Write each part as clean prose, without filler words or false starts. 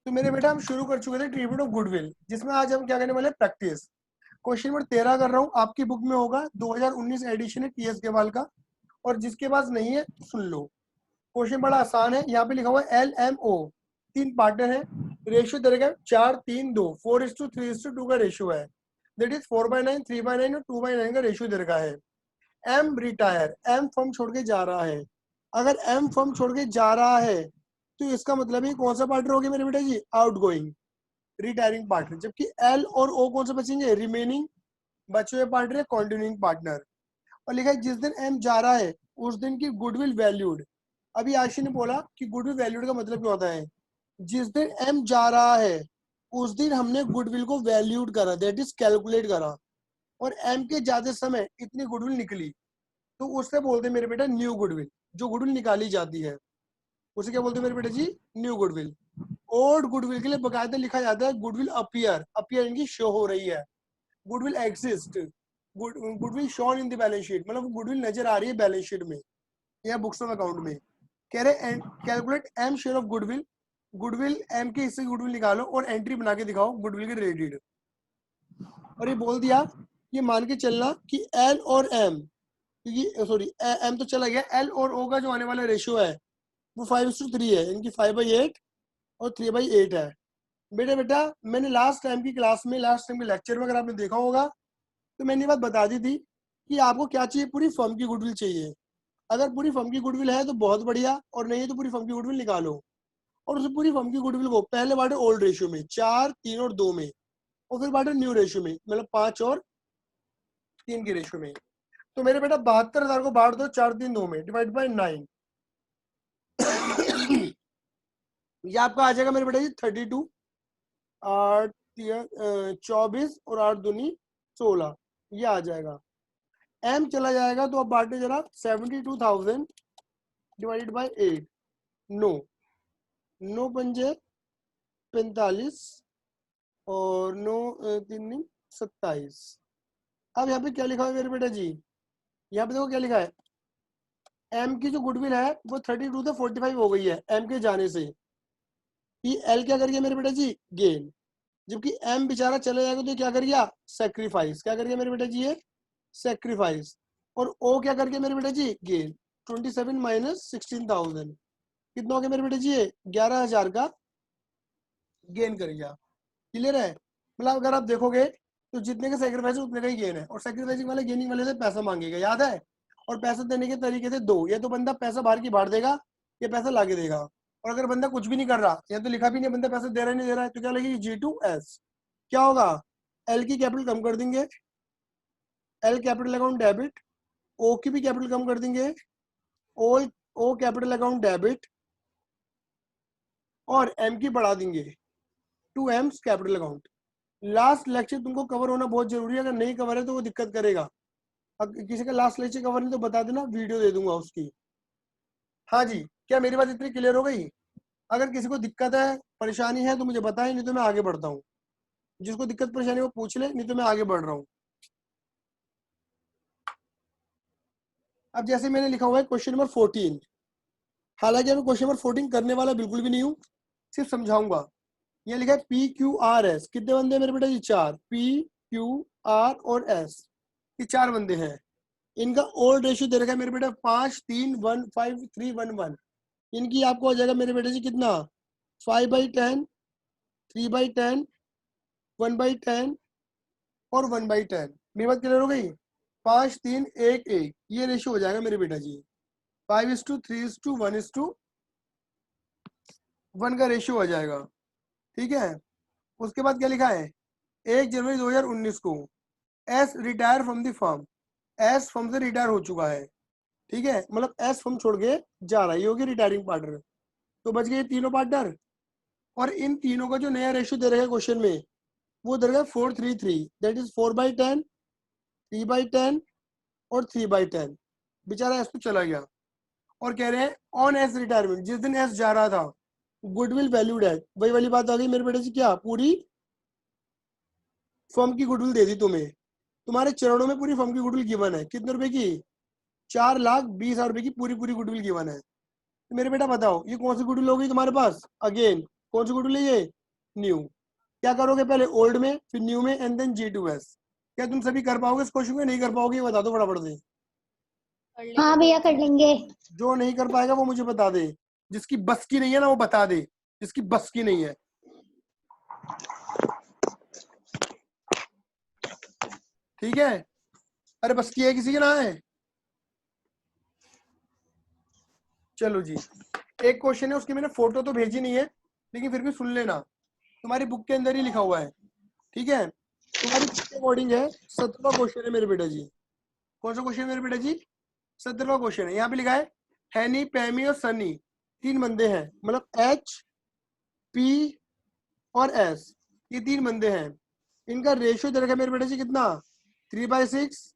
तो मेरे बेटा हम शुरू कर चुके थे ट्रिब्यूट ऑफ गुडविल, जिसमें आज हम क्या करने वाले प्रैक्टिस। क्वेश्चन नंबर 13 कर रहा हूँ, आपकी बुक में होगा, 2019 एडिशन है टीएस गेवाल का, और जिसके पास नहीं है सुन लो। क्वेश्चन बड़ा आसान है, यहाँ पे लिखा हुआ है LMO, 3 पार्टनर है, रेशियो दे रखा है 4:3:2, 4:3:2 का रेशियो है, दैट इज 4/9, 3/9 और 2/9 का रेशियो दे रखा है। एम रिटायर, एम फर्म छोड़ के जा रहा है। अगर एम फर्म छोड़ के जा रहा है तो इसका मतलब है कौन सा पार्टनर हो गया मेरे बेटा जी, आउटगोइंग रिटायरिंग पार्टनर। जबकि एल और ओ कौन से बचेंगे, रिमेनिंग बचे हुए पार्टनर, कॉन्टिन्यूइंग पार्टनर। और लिखा है जिस दिन एम जा रहा है उस दिन की गुडविल वैल्यूड। अभी आशी ने बोला कि गुडविल वैल्यूड का मतलब क्या होता है, जिस दिन एम जा रहा है उस दिन हमने गुडविल को वैल्यूड करा, दैट इज कैलकुलेट करा, और एम के जाते समय इतनी गुडविल निकली, तो उससे बोलते हैं मेरे बेटा न्यू गुडविल। जो गुडविल निकाली जाती है उसे क्या बोलते हैं मेरे बेटा जी, न्यू गुडविल। ओल्ड गुडविल के लिए बकायदा लिखा जाता है गुडविल अपीयर, अपीयर इनकी शो हो रही है। Goodwill exist, goodwill shown in the balance sheet, मतलब गुडविल नजर आ रही है बैलेंस शीट में या बुक्स ऑफ अकाउंट में। कह रहे calculate M share of goodwill, goodwill M के हिस्से गुडविल निकालो और एंट्री बना के दिखाओ गुडविल के रिलेटेड। और ये बोल दिया, ये मान के चलना कि एल और एम, क्योंकि सॉरी एम तो चला गया, एल और ओ का जो आने वाला रेशियो है वो 5:3 है, इनकी 5/8 और 3/8 है। बेटा मैंने लास्ट टाइम की क्लास में, लास्ट टाइम के लेक्चर में अगर आपने देखा होगा तो मैंने ये बात बता दी थी कि आपको क्या चाहिए, पूरी फर्म की गुडविल चाहिए। अगर पूरी फर्म की गुडविल है तो बहुत बढ़िया, और नहीं है तो पूरी फर्म की गुडविल निकालो। और उस पूरी फर्म की गुडविल को पहले बांटो ओल्ड रेशियो में, 4, 3 और 2 में, और फिर बांटो न्यू रेशियो में, मतलब 5 और 3 के रेशियो में। तो मेरे बेटा 72,000 को बांट दो 4, 3, 2 में, डिवाइड बाई 9। ये आपका आ जाएगा मेरे बेटा जी 32, 8 24 और 8 दूनी 16, ये आ जाएगा। एम चला जाएगा तो अब बांटे जरा, 72,000 डिवाइडेड बाई 8, 9, 9 पंजे 45 और 9 3 27। अब यहाँ पे क्या लिखा है मेरे बेटा जी, यहाँ पे देखो क्या लिखा है, एम की जो गुडविल है वो 32 से 45 हो गई है एम के जाने से। ये एल क्या कर गया मेरे बेटा जी, गेन। जबकि एम बेचारा चले जाएगा तो क्या कर गया, सेक्रीफाइस। क्या कर गया मेरे बेटा जी, ये सेक्रीफाइस। और ओ क्या कर गया मेरे बेटा जी, गेन। 27 माइनस 16,000 कितना हो गया मेरे बेटा जी, ये 11,000 का गेन कर गया। क्लियर है, मतलब अगर आप देखोगे तो जितने का सेक्रीफाइस है उतने का ही गेन है, और सेक्रीफाइसिंग वाले गेनिंग वाले से पैसा मांगेगा, याद है। और पैसा देने के तरीके से दो, या तो बंदा पैसा बाहर की बांट देगा या पैसा लाके देगा। और अगर बंदा कुछ भी नहीं कर रहा, या तो लिखा भी नहीं बंदा पैसा दे रहा नहीं दे रहा है, तो क्या लगेगी G2S। क्या होगा, एल की कैपिटल कम कर देंगे, एल कैपिटल अकाउंट डेबिट, ओ की भी कैपिटल कम कर देंगे, ओ कैपिटल अकाउंट डेबिट, और एम की बढ़ा देंगे, 2M capital account. Last lecture तुमको कवर होना बहुत जरूरी है, अगर नहीं कवर है तो वो दिक्कत करेगा। अगर किसी का लास्ट लेक्चर कवर नहीं तो बता देना, वीडियो दे दूंगा उसकी। हाँ जी, क्या मेरी बात इतनी क्लियर हो गई। अगर किसी को दिक्कत है, परेशानी है तो मुझे बताएं, नहीं तो मैं आगे बढ़ता हूँ। जिसको दिक्कत परेशानी वो पूछ ले, नहीं तो मैं आगे बढ़ रहा हूँ। अब जैसे मैंने लिखा हुआ है क्वेश्चन नंबर 14, हालांकि मैं क्वेश्चन नंबर 14 करने वाला बिल्कुल भी नहीं हूँ, सिर्फ समझाऊंगा। ये लिखा है PQRS, कितने बंदे हैं मेरे बेटा जी, 4, PQR और S, ये 4 बंदे हैं। इनका ओल्ड रेशियो दे रखा है मेरे बेटा 5, 3, 1, 5, 3, 1, 1। इनकी आपको आ जाएगा मेरे बेटे जी कितना, 5/10, 3/10, 1/10 और 1/10। मेरी बात क्लियर हो गई, 5, 3, 1, 1, ये रेशियो हो जाएगा मेरे बेटा जी। 5:3:1:1 का रेशियो हो जाएगा, ठीक है। उसके बाद क्या लिखा है, 1 जनवरी 2019 को S retire from the firm, S firm से रिटायर हो चुका है, ठीक है, मतलब एस फर्म छोड़ के जा रहा है, ये होगी रिटायरिंग पार्टनर। तो बच गए तीनों पार्टनर, और इन तीनों का जो नया रेशियो दे रखा है क्वेश्चन में वो दे रखा है 4:3:3, दैट इज 4/10, 3/10 और 3/10। बेचारा एस तो चला गया, और कह रहे हैं ऑन एस रिटायरमेंट, जिस दिन एस जा रहा था गुडविल वैल्यूड है, वही वाली बात आ गई मेरे बेटे से, क्या पूरी फर्म की गुडविल दे दी तुम्हें, तुम्हारे चरणों में पूरी फर्म की गुडविल गिवन है, कितने रुपए की, 4,20,000 रुपए की पूरी पूरी गुडविल गिवन है। तो मेरे बेटा बताओ ये कौन सी गुडविल होगी तुम्हारे पास, अगेन कौन सी गुडविल है ये, न्यू। क्या करोगे, पहले ओल्ड में, फिर न्यू में, एंड देन G2S। क्या तुम सभी कर पाओगे इस क्वेश्चन को, नहीं कर पाओगे, बता दो फटाफट से। हाँ भैया कर लेंगे। जो नहीं कर पाएगा वो मुझे बता दे, जिसकी बस की नहीं है ना वो बता दे, जिसकी बस की नहीं है। ठीक है, अरे बस की है किसी के ना है। चलो जी, एक क्वेश्चन है, उसकी मैंने फोटो तो भेजी नहीं है, लेकिन फिर भी सुन लेना, तुम्हारी बुक के अंदर ही लिखा हुआ है। ठीक है, तुम्हारी बुक के अकॉर्डिंग है, 17वां क्वेश्चन है मेरे बेटा जी। कौन सा क्वेश्चन है मेरे बेटा जी, 17वां क्वेश्चन है। यहाँ पे लिखा है हैनी, पैमी और सनी, 3 बंदे हैं, मतलब HP और S, ये 3 बंदे हैं। इनका रेशियो दे रखा है मेरे बेटे जी कितना, 3/6,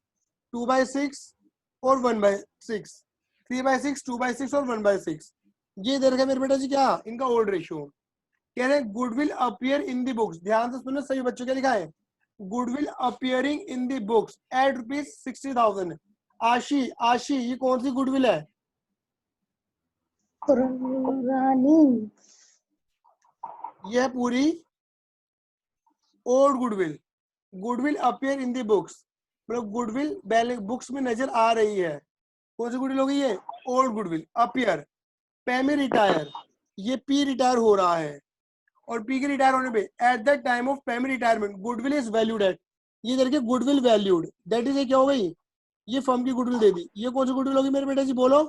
2/6 और 1/6। 3/6, 2/6 और 1/6, ये दे रखा है मेरे बेटा जी क्या, इनका ओल्ड रेशियो। कह रहे हैं goodwill appear in the books, ध्यान से सुनो सभी बच्चों, क्या लिखा है, goodwill appearing in the books at ₹60,000। आशी, आशी ये कौन सी गुडविल है, पुरानी। ये है पूरी old goodwill. Goodwill appear in the books, मतलब गुडविल बुक्स में नजर आ रही है। कौन सी गुडविल हो गई है, ओल्ड गुडविल। अपीयर, पैमी रिटायर, ये पी रिटायर हो रहा है, और पी के रिटायर होने पे एट द टाइम ऑफ पैमी retirement goodwill is valued at, ये करके गुडविल वैल्यूड, दैट इज, ये क्या हो गई, ये फर्म की गुडविल दे दी। ये कौन सी गुडविल होगी मेरे बेटा जी, बोलो,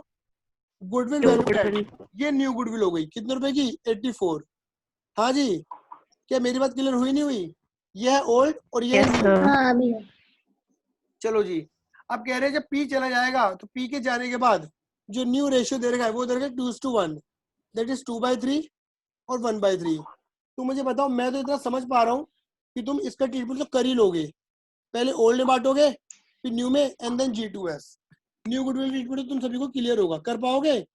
गुडविल वैल्यूड एट, ये न्यू गुडविल हो गई, कितने रुपए की, 84। हाँ जी, क्या मेरी बात क्लियर हुई नहीं हुई, ये है ओल्ड और ये है न्यू। हाँ भैया। चलो जी, अब कह रहे हैं जब पी चला जाएगा तो पी के जाने के बाद जो न्यू रेशियो दे रखा है वो दे रखा है 2:1, दैट इज 2/3 और 1/3। तो मुझे बताओ, मैं तो इतना समझ पा रहा हूँ कि तुम इसका ट्रीटमेंट तो कर ही लोगे, पहले ओल्ड में बांटोगे, फिर न्यू में, and then G2S। New goodwill treatment तुम सभी को क्लियर होगा, कर पाओगे,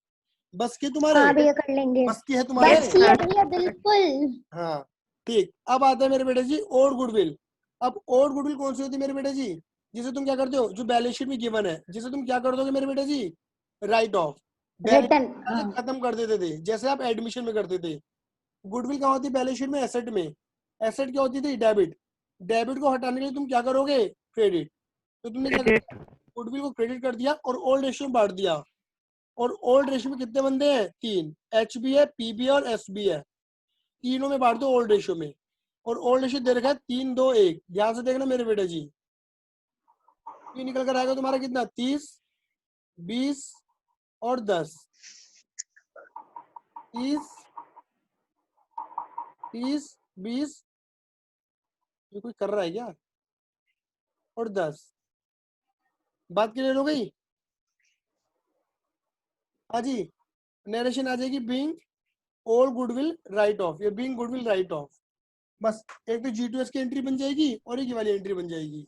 बस की तुम्हारे, हाँ भैया कर लेंगे। बस की है तुम्हारे। बस की है भैया बिल्कुल। हाँ ठीक, अब आता है मेरे बेटे जी ओल्ड गुडविल। अब ओल्ड गुडविल कौन सी होती है मेरे बेटे जी, जिसे तुम क्या करते हो, जो बैलेंस शीट में गिवन है, जिसे तुम क्या कर दोगे मेरे बेटे जी, राइट ऑफ, रिटर्न। बैलेंस खत्म कर देते थे, जैसे आप एडमिशन में करते थे। गुडविल कहाँ होती है बैलेंस शीट में, एसेट में। एसेट क्या होती थी, डेबिट। डेबिट को हटाने के लिए तुम क्या करोगे, क्रेडिट। तो तुमने क्या किया, गुडविल को क्रेडिट कर दिया और ओल्ड रेशियो में बांट दिया। और ओल्ड रेशियो में कितने बंदे हैं, 3, HB है, PB और SB है, तीनों में बांट दो ओल्ड रेशियो में। और ओल्ड रेशियो दे रखा है 3, 2, 1, ध्यान से देखना मेरे बेटे जी। ये निकल कर आएगा तुम्हारा कितना, 30, 20 और 10। 30, 30, 20, ये कोई कर रहा है क्या, और 10। बात क्लियर हो गई, हाँ जी। नरेशन आ जाएगी, being old goodwill right of, ये बीइंग गुडविल राइट ऑफ। बस एक तो G2S की एंट्री बन जाएगी और एक वाली एंट्री बन जाएगी।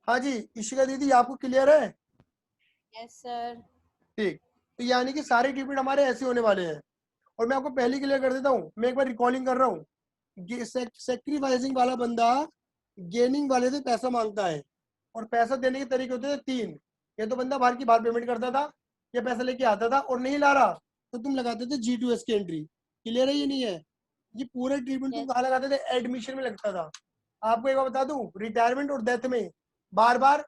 हाँ जी, इशिका दीदी आपको क्लियर है, यस सर। ठीक। तो यानी कि सारे ट्रीटमेंट हमारे ऐसे होने वाले हैं। और मैं आपको पहले क्लियर कर देता हूँ, मैं एक बार रिकॉर्डिंग कर रहा हूँ। सेक्रीफाइसिंग वाला बंदा गेनिंग वाले से पैसा मांगता है, और पैसा देने के तरीके होते थे 3, या तो बंदा बाहर की बाहर पेमेंट करता था, या पैसा लेके आता था, और नहीं ला रहा तो तुम लगाते थे G2S की एंट्री। क्लियर है ये नहीं है, ये पूरे ट्रीटमेंट तुम कहाँ लगाते थे, एडमिशन में लगता था। आपको एक बार बता दूं, रिटायरमेंट और डेथ में बार बार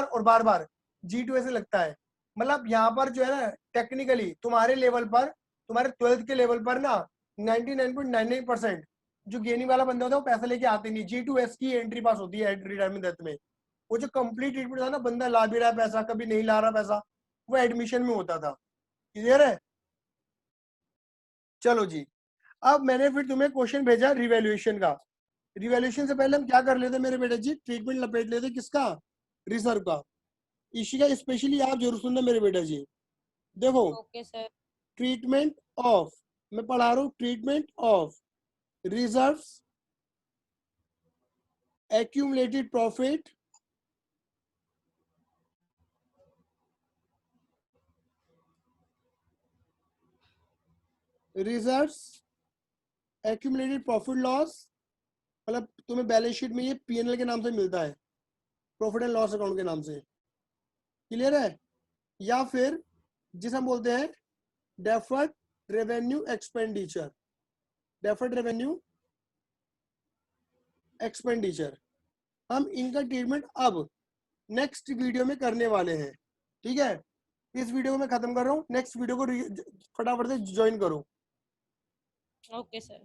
और बार बार G2S लगता है। मतलब यहाँ पर जो है ना, टेक्निकली तुम्हारे लेवल पर, तुम्हारे 12th के लेवल पर ना 99.99% जो गेनिंग वाला बंदा होता है वो पैसा लेके आते नहीं, G2S की एंट्री पास होती है रिटायरमेंट डेथ में। वो जो कंप्लीट ट्रीटमेंट था ना, बंदा ला भी रहा है पैसा, कभी नहीं ला रहा पैसा, वो एडमिशन में होता था। क्लियर है, चलो जी। अब मैंने फिर तुम्हें क्वेश्चन भेजा रिवैल्यूएशन का। रिवैल्यूएशन से पहले हम क्या कर लेते मेरे बेटे जी, ट्रीटमेंट लपेट लेते किसका, रिजर्व का। इसी का स्पेशली आप जरूर सुनना मेरे बेटा जी। देखो, ओके सर। ट्रीटमेंट ऑफ, मैं पढ़ा रहा हूँ, treatment of reserves, accumulated profit, reserves, accumulated profit loss, मतलब तुम्हें बैलेंस शीट में ये P&L के नाम से मिलता है, प्रॉफिट एंड लॉस अकाउंट के नाम से। क्लियर है, या फिर जिसे हम बोलते हैं deferred revenue expenditure. Deferred revenue expenditure. हम इनका ट्रीटमेंट अब नेक्स्ट वीडियो में करने वाले हैं, ठीक है। इस वीडियो को मैं खत्म कर रहा हूँ, नेक्स्ट वीडियो को फटाफट से ज्वाइन करो। Okay, sir.